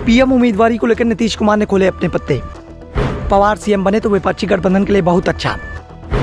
PM उम्मीदवारी को लेकर नीतीश कुमार ने खोले अपने पत्ते। पवार सीएम बने तो विपक्षी गठबंधन के लिए बहुत अच्छा।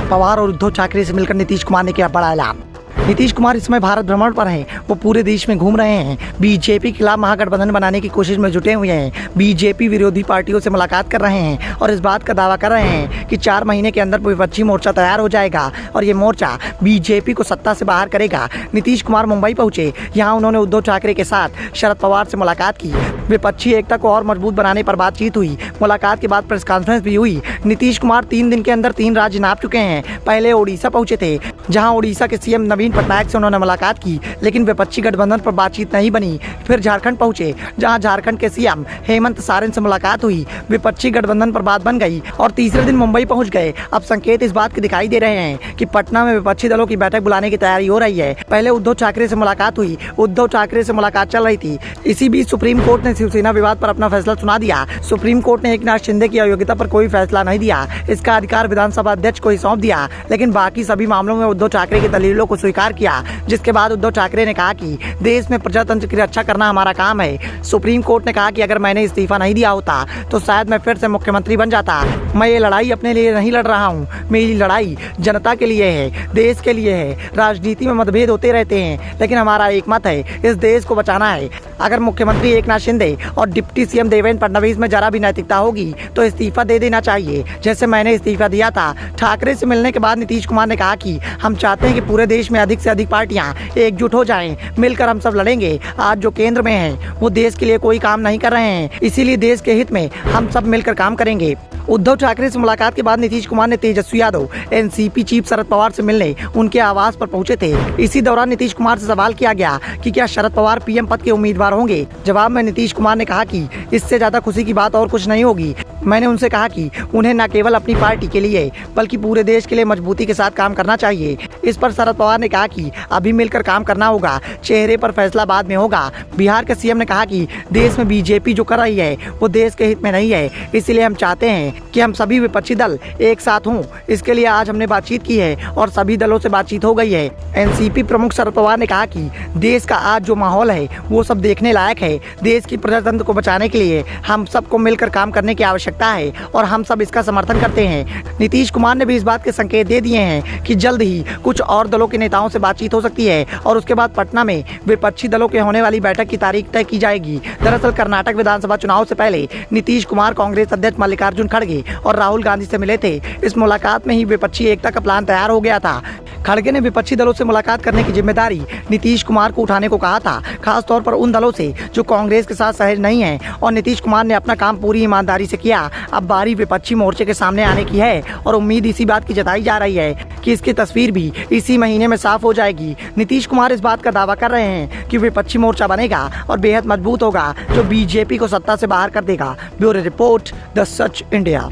पवार और उद्धव ठाकरे से मिलकर नीतीश कुमार ने किया बड़ा ऐलान। नीतीश कुमार इस समय भारत भ्रमण पर हैं। वो पूरे देश में घूम रहे हैं। बीजेपी के खिलाफ महागठबंधन बनाने की कोशिश में जुटे हुए हैं। बीजेपी विरोधी पार्टियों से मुलाकात कर रहे हैं और इस बात का दावा कर रहे हैं कि 4 महीने के अंदर विपक्षी मोर्चा तैयार हो जाएगा और ये मोर्चा बीजेपी को सत्ता से बाहर करेगा। नीतीश कुमार मुंबई पहुंचे। यहाँ उन्होंने उद्धव ठाकरे के साथ शरद पवार से मुलाकात की। विपक्षी एकता को और मजबूत बनाने पर बातचीत हुई। मुलाकात के बाद प्रेस कॉन्फ्रेंस भी हुई। नीतीश कुमार 3 दिन के अंदर 3 राज्य नाप चुके हैं। पहले ओडिशा पहुंचे थे, जहां ओडिशा के सीएम नवीन पटनायक से उन्होंने मुलाकात की, लेकिन विपक्षी गठबंधन पर बातचीत नहीं बनी। फिर झारखंड पहुंचे, जहां झारखंड के सीएम हेमंत सोरेन से मुलाकात हुई। विपक्षी गठबंधन पर बात बन गई और तीसरे दिन मुंबई पहुंच गए। अब संकेत इस बात के दिखाई दे रहे हैं कि पटना में विपक्षी दलों की बैठक बुलाने की तैयारी हो रही है। पहले उद्धव ठाकरे से मुलाकात हुई। उद्धव ठाकरे से मुलाकात चल रही थी। इसी बीच सुप्रीम कोर्ट ने शिवसेना विवाद पर अपना फैसला सुना दिया। सुप्रीम कोर्ट ने एकनाथ शिंदे की अयोग्यता पर कोई फैसला नहीं दिया। इसका अधिकार विधानसभा अध्यक्ष को ही सौंप दिया, लेकिन बाकी सभी मामलों में उद्धव ठाकरे की दलीलों को स्वीकार किया। जिसके बाद उद्धव ठाकरे ने कहा कि देश में प्रजातंत्र की रक्षा करना हमारा काम है। सुप्रीम कोर्ट ने कहा कि अगर मैंने इस्तीफा नहीं दिया होता तो शायद मैं फिर से मुख्यमंत्री बन जाता। मैं ये लड़ाई अपने लिए नहीं लड़ रहा हूँ। मेरी लड़ाई जनता के लिए है, देश के लिए है। राजनीति में मतभेद होते रहते हैं, लेकिन हमारा एक मत है, इस देश को बचाना है। अगर मुख्यमंत्री एकनाथ शिंदे और डिप्टी सीएम देवेंद्र फडणवीस में जरा भी नैतिकता होगी तो इस्तीफा दे देना चाहिए, जैसे मैंने इस्तीफा दिया था। ठाकरे से मिलने के बाद नीतीश कुमार ने कहा कि हम चाहते हैं कि पूरे देश में अधिक से अधिक पार्टियां एकजुट हो जाएं, मिलकर हम सब लड़ेंगे। आज जो केंद्र में है वो देश के लिए कोई काम नहीं कर रहे हैं, इसीलिए देश के हित में हम सब मिलकर काम करेंगे। उद्धव ठाकरे से मुलाकात के बाद नीतीश कुमार ने तेजस्वी यादव एनसीपी चीफ शरद पवार से मिलने उनके आवास पर पहुंचे थे। इसी दौरान नीतीश कुमार से सवाल किया गया कि क्या शरद पवार पीएम पद के उम्मीदवार होंगे। जवाब में नीतीश कुमार ने कहा कि इससे ज्यादा खुशी की बात और कुछ नहीं होगी। मैंने उनसे कहा कि उन्हें न केवल अपनी पार्टी के लिए बल्कि पूरे देश के लिए मजबूती के साथ काम करना चाहिए। इस पर शरद पवार ने कहा कि अभी मिलकर काम करना होगा, चेहरे पर फैसला बाद में होगा। बिहार के सीएम ने कहा कि देश में बीजेपी जो कर रही है वो देश के हित में नहीं है, इसलिए हम चाहते हैं कि हम सभी विपक्षी दल एक साथ हों। इसके लिए आज हमने बातचीत की है और सभी दलों से बातचीत हो गई है। एनसीपी प्रमुख शरद पवार ने कहा कि देश का आज जो माहौल है वो सब देखने लायक है। देश की प्रजातंत्र को बचाने के लिए हम सबको मिलकर काम करने की आवश्यकता है और हम सब इसका समर्थन करते हैं। नीतीश कुमार ने भी इस बात के संकेत दे दिए हैं कि जल्द ही कुछ और दलों के नेताओं से बातचीत हो सकती है और उसके बाद पटना में विपक्षी दलों के होने वाली बैठक की तारीख तय की जाएगी। दरअसल कर्नाटक विधानसभा चुनाव से पहले नीतीश कुमार कांग्रेस अध्यक्ष मल्लिकार्जुन खड़गे और राहुल गांधी से मिले थे। इस मुलाकात में ही विपक्षी एकता का प्लान तैयार हो गया था। खड़गे ने विपक्षी दलों से मुलाकात करने की जिम्मेदारी नीतीश कुमार को उठाने को कहा था, खासतौर पर उन दलों से जो कांग्रेस के साथ सहज नहीं है, और नीतीश कुमार ने अपना काम पूरी ईमानदारी से किया। अब बारी विपक्षी मोर्चे के सामने आने की है और उम्मीद इसी बात की जताई जा रही है कि इसकी तस्वीर भी इसी महीने में साफ हो जाएगी। नीतीश कुमार इस बात का दावा कर रहे हैं कि विपक्षी मोर्चा बनेगा और बेहद मजबूत होगा, जो बीजेपी को सत्ता से बाहर कर देगा। Bureau report, the such India.